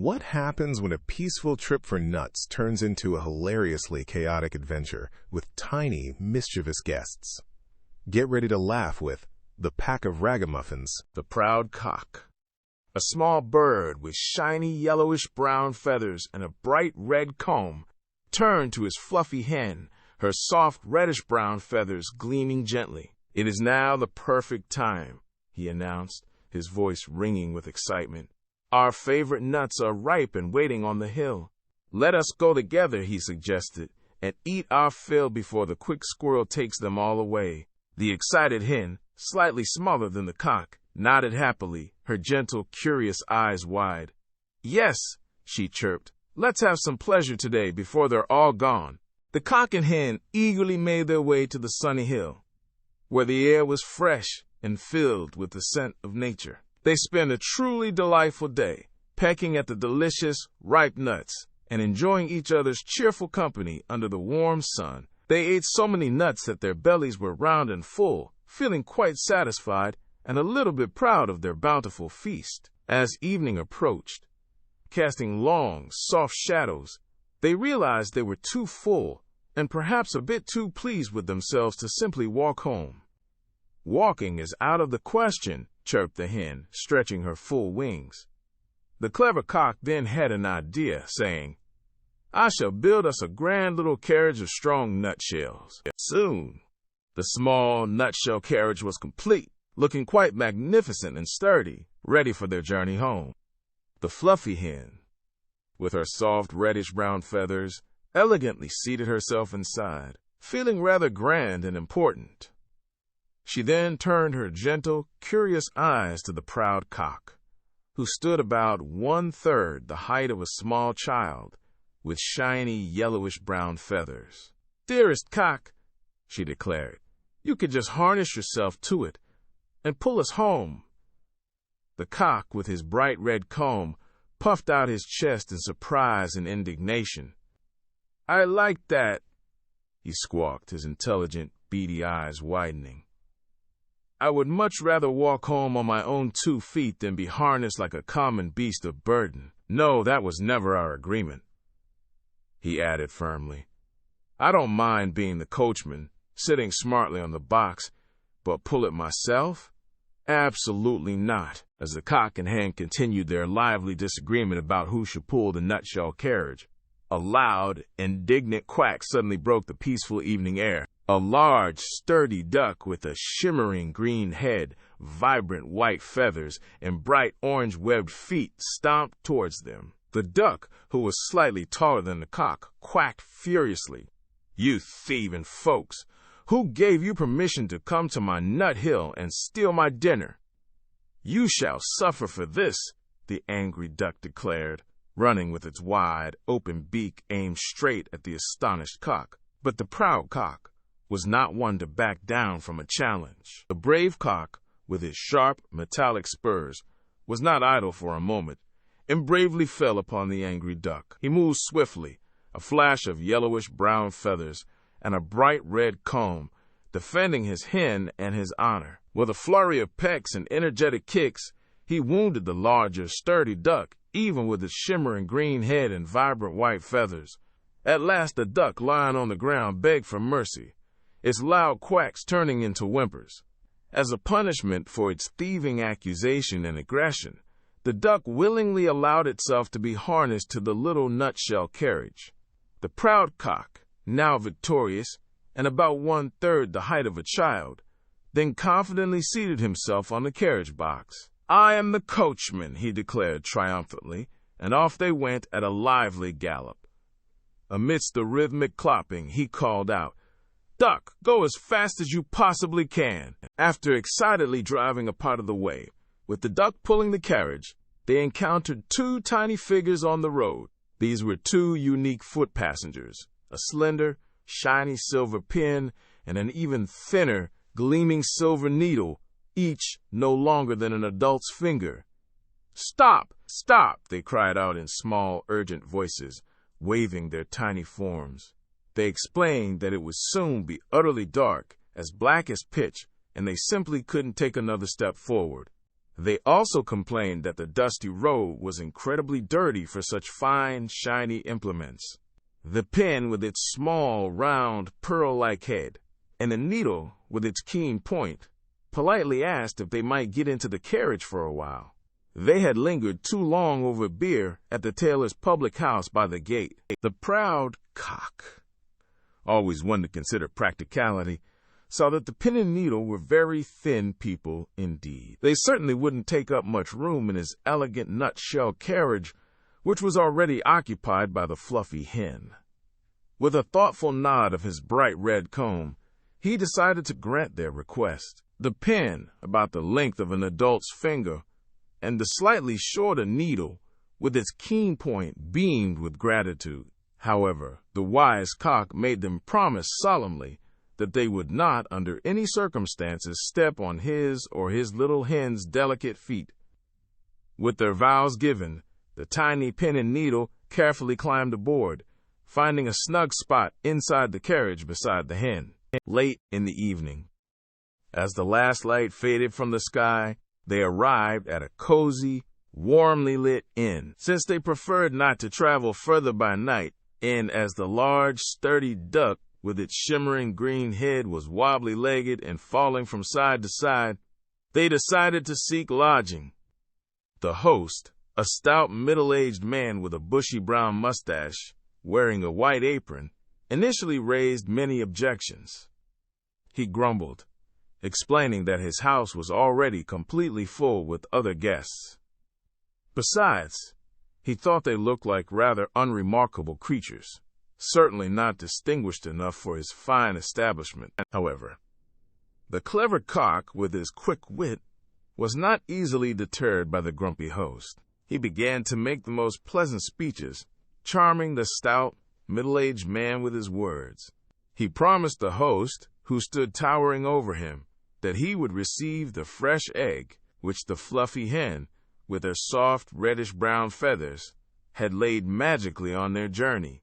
What happens when a peaceful trip for nuts turns into a hilariously chaotic adventure with tiny, mischievous guests? Get ready to laugh with The Pack of Ragamuffins. The proud cock. A small bird with shiny yellowish-brown feathers and a bright red comb turned to his fluffy hen, her soft reddish-brown feathers gleaming gently. "It is now the perfect time," he announced, his voice ringing with excitement. "Our favorite nuts are ripe and waiting on the hill. Let us go together," he suggested, "and eat our fill before the quick squirrel takes them all away." The excited hen, slightly smaller than the cock, nodded happily, her gentle, curious eyes wide. "Yes," she chirped, "let's have some pleasure today before they're all gone." The cock and hen eagerly made their way to the sunny hill, where the air was fresh and filled with the scent of nature. They spent a truly delightful day, pecking at the delicious, ripe nuts and enjoying each other's cheerful company under the warm sun. They ate so many nuts that their bellies were round and full, feeling quite satisfied and a little bit proud of their bountiful feast. As evening approached, casting long, soft shadows, they realized they were too full and perhaps a bit too pleased with themselves to simply walk home. "Walking is out of the question," chirped the hen, stretching her full wings. The clever cock then had an idea, saying, "I shall build us a grand little carriage of strong nutshells." Soon, the small nutshell carriage was complete, looking quite magnificent and sturdy, ready for their journey home. The fluffy hen, with her soft reddish-brown feathers, elegantly seated herself inside, feeling rather grand and important. She then turned her gentle, curious eyes to the proud cock, who stood about 1/3 the height of a small child, with shiny yellowish-brown feathers. "Dearest cock," she declared, "you could just harness yourself to it and pull us home." The cock, with his bright red comb, puffed out his chest in surprise and indignation. "I like that," he squawked, his intelligent, beady eyes widening. "I would much rather walk home on my own 2 feet than be harnessed like a common beast of burden. No, that was never our agreement," he added firmly. "I don't mind being the coachman, sitting smartly on the box, but pull it myself? Absolutely not." As the cock and hen continued their lively disagreement about who should pull the nutshell carriage, a loud, indignant quack suddenly broke the peaceful evening air. A large, sturdy duck with a shimmering green head, vibrant white feathers, and bright orange webbed feet stomped towards them. The duck, who was slightly taller than the cock, quacked furiously. "You thieving folks! Who gave you permission to come to my nut hill and steal my dinner?" "You shall suffer for this," the angry duck declared, running with its wide, open beak aimed straight at the astonished cock. But the proud cock was not one to back down from a challenge. The brave cock, with his sharp, metallic spurs, was not idle for a moment, and bravely fell upon the angry duck. He moved swiftly, a flash of yellowish-brown feathers and a bright red comb, defending his hen and his honor. With a flurry of pecks and energetic kicks, he wounded the larger, sturdy duck, even with its shimmering green head and vibrant white feathers. At last the duck, lying on the ground, begged for mercy, its loud quacks turning into whimpers. As a punishment for its thieving accusation and aggression, the duck willingly allowed itself to be harnessed to the little nutshell carriage. The proud cock, now victorious and about 1/3 the height of a child, then confidently seated himself on the carriage box. "I am the coachman," he declared triumphantly, and off they went at a lively gallop. Amidst the rhythmic clopping, he called out, "Duck, go as fast as you possibly can." After excitedly driving a part of the way, with the duck pulling the carriage, they encountered 2 tiny figures on the road. These were 2 unique foot passengers, a slender, shiny silver pin and an even thinner, gleaming silver needle, each no longer than an adult's finger. "Stop! Stop!" they cried out in small, urgent voices, waving their tiny forms. They explained that it would soon be utterly dark, as black as pitch, and they simply couldn't take another step forward. They also complained that the dusty road was incredibly dirty for such fine, shiny implements. The pen with its small, round, pearl-like head, and the needle with its keen point, politely asked if they might get into the carriage for a while. They had lingered too long over beer at the tailor's public house by the gate. The proud Cock, always one to consider practicality, saw that the pen and needle were very thin people indeed. They certainly wouldn't take up much room in his elegant nutshell carriage, which was already occupied by the fluffy hen. With a thoughtful nod of his bright red comb, he decided to grant their request. The pen, about the length of an adult's finger, and the slightly shorter needle, with its keen point, beamed with gratitude. However, the wise Cock made them promise solemnly that they would not, under any circumstances, step on his or his little hen's delicate feet. With their vows given, the tiny pen and needle carefully climbed aboard, finding a snug spot inside the carriage beside the hen. Late in the evening, as the last light faded from the sky, they arrived at a cozy, warmly lit inn. Since they preferred not to travel further by night, and as the large, sturdy duck with its shimmering green head was wobbly-legged and falling from side to side, they decided to seek lodging. The host, a stout middle-aged man with a bushy brown mustache, wearing a white apron, initially raised many objections. He grumbled, explaining that his house was already completely full with other guests. Besides, he thought they looked like rather unremarkable creatures, certainly not distinguished enough for his fine establishment. However, the clever Cock, with his quick wit, was not easily deterred by the grumpy host. He began to make the most pleasant speeches, charming the stout, middle-aged man with his words. He promised the host, who stood towering over him, that he would receive the fresh egg which the fluffy hen, with her soft reddish-brown feathers, had laid magically on their journey.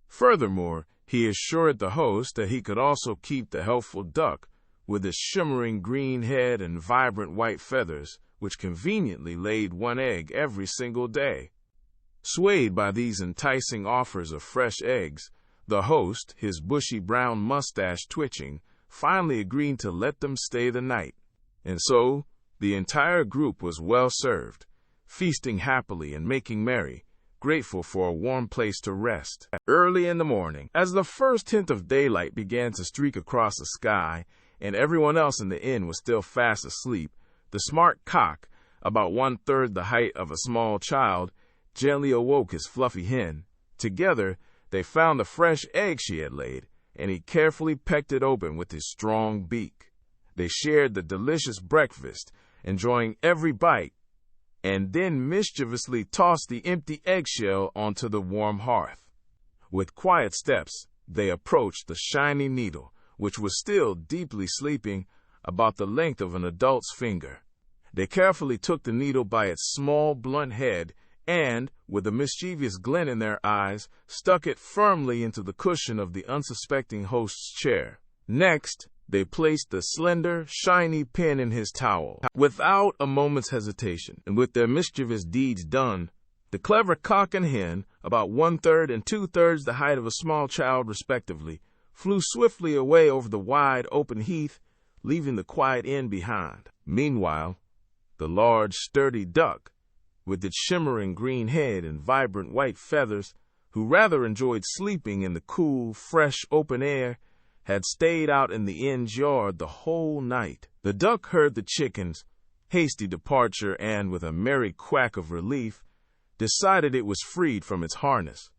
Furthermore, he assured the host that he could also keep the helpful duck, with its shimmering green head and vibrant white feathers, which conveniently laid one egg every single day. Swayed by these enticing offers of fresh eggs, the host, his bushy brown mustache twitching, finally agreed to let them stay the night. And so, the entire group was well served, feasting happily and making merry, grateful for a warm place to rest. Early in the morning, as the first hint of daylight began to streak across the sky, and everyone else in the inn was still fast asleep, the smart Cock, about 1/3 the height of a small child, gently awoke his fluffy hen. Together, they found the fresh egg she had laid, and he carefully pecked it open with his strong beak. They shared the delicious breakfast, enjoying every bite, and then mischievously tossed the empty eggshell onto the warm hearth. With quiet steps, they approached the shiny needle, which was still deeply sleeping, about the length of an adult's finger. They carefully took the needle by its small, blunt head and, with a mischievous glint in their eyes, stuck it firmly into the cushion of the unsuspecting host's chair. Next, they placed the slender, shiny pen in his towel. Without a moment's hesitation, and with their mischievous deeds done, the clever Cock and Hen, about 1/3 and 2/3 the height of a small child respectively, flew swiftly away over the wide open heath, leaving the quiet inn behind. Meanwhile, the large, sturdy duck, with its shimmering green head and vibrant white feathers, who rather enjoyed sleeping in the cool, fresh open air, had stayed out in the inn's yard the whole night. The duck heard the chicken's hasty departure and, with a merry quack of relief, decided it was freed from its harness.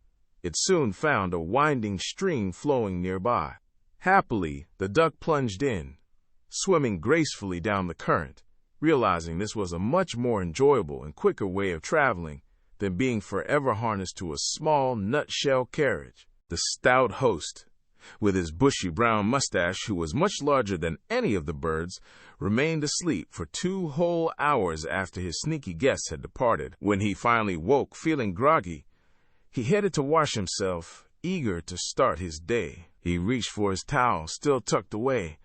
It soon found a winding stream flowing nearby. Happily, the duck plunged in, swimming gracefully down the current, realizing this was a much more enjoyable and quicker way of traveling than being forever harnessed to a small nutshell carriage. The stout host, with his bushy brown mustache, who was much larger than any of the birds, remained asleep for 2 whole hours after his sneaky guests had departed. When he finally woke, feeling groggy, he headed to wash himself, eager to start his day. He reached for his towel, still tucked away,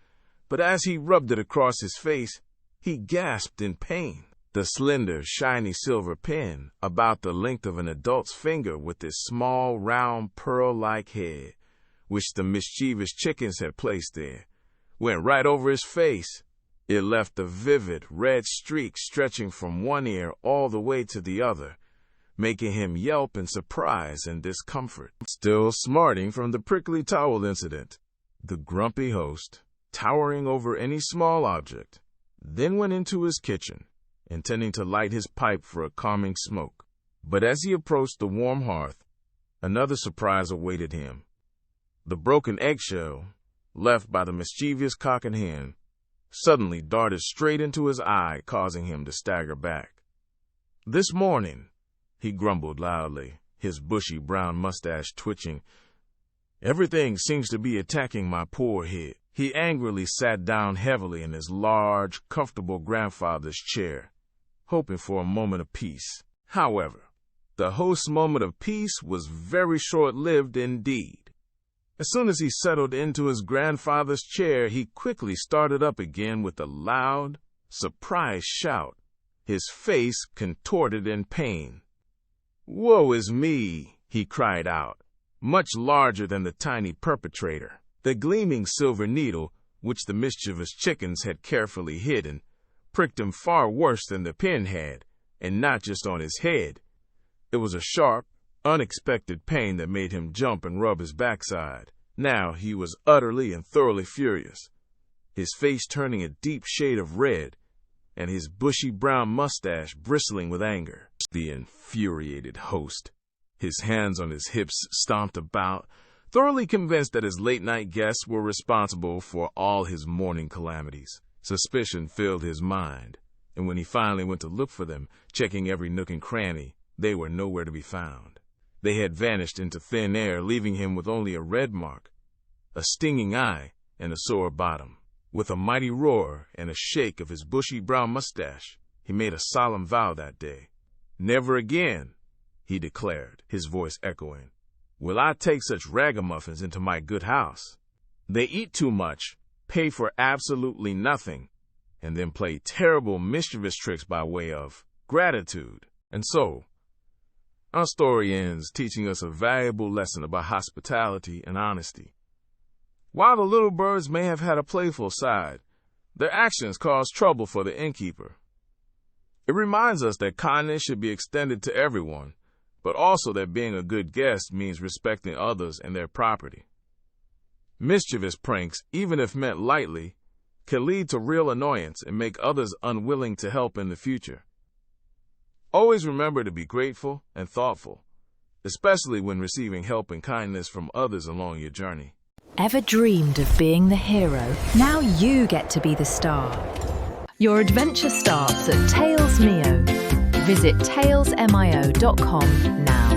but as he rubbed it across his face, he gasped in pain. The slender, shiny silver pin, about the length of an adult's finger with its small, round, pearl-like head, which the mischievous chickens had placed there, went right over his face. It left a vivid, red streak stretching from one ear all the way to the other, making him yelp in surprise and discomfort. Still smarting from the prickly towel incident, the grumpy host, towering over any small object, then went into his kitchen, intending to light his pipe for a calming smoke. But as he approached the warm hearth, another surprise awaited him. The broken eggshell, left by the mischievous Cock and Hen, suddenly darted straight into his eye, causing him to stagger back. "This morning," he grumbled loudly, his bushy brown mustache twitching, "everything seems to be attacking my poor head." He angrily sat down heavily in his large, comfortable grandfather's chair, hoping for a moment of peace. However, the host's moment of peace was very short-lived indeed. As soon as he settled into his grandfather's chair, he quickly started up again with a loud, surprised shout, his face contorted in pain. "Woe is me!" he cried out, much larger than the tiny perpetrator. The gleaming silver needle, which the mischievous chickens had carefully hidden, pricked him far worse than the pin had, and not just on his head. It was a sharp, unexpected pain that made him jump and rub his backside. Now he was utterly and thoroughly furious, his face turning a deep shade of red, and his bushy brown mustache bristling with anger. The infuriated host, his hands on his hips, stomped about, thoroughly convinced that his late-night guests were responsible for all his morning calamities. Suspicion filled his mind, and when he finally went to look for them, checking every nook and cranny, they were nowhere to be found. They had vanished into thin air, leaving him with only a red mark, a stinging eye, and a sore bottom. With a mighty roar and a shake of his bushy brown mustache, he made a solemn vow that day. "Never again," he declared, his voice echoing, "will I take such ragamuffins into my good house. They eat too much, pay for absolutely nothing, and then play terrible mischievous tricks by way of gratitude." And so, our story ends teaching us a valuable lesson about hospitality and honesty. While the little birds may have had a playful side, their actions caused trouble for the innkeeper. It reminds us that kindness should be extended to everyone, but also that being a good guest means respecting others and their property. Mischievous pranks, even if meant lightly, can lead to real annoyance and make others unwilling to help in the future. Always remember to be grateful and thoughtful, especially when receiving help and kindness from others along your journey. Ever dreamed of being the hero? Now you get to be the star. Your adventure starts at TalesMio. Visit talesmio.com now.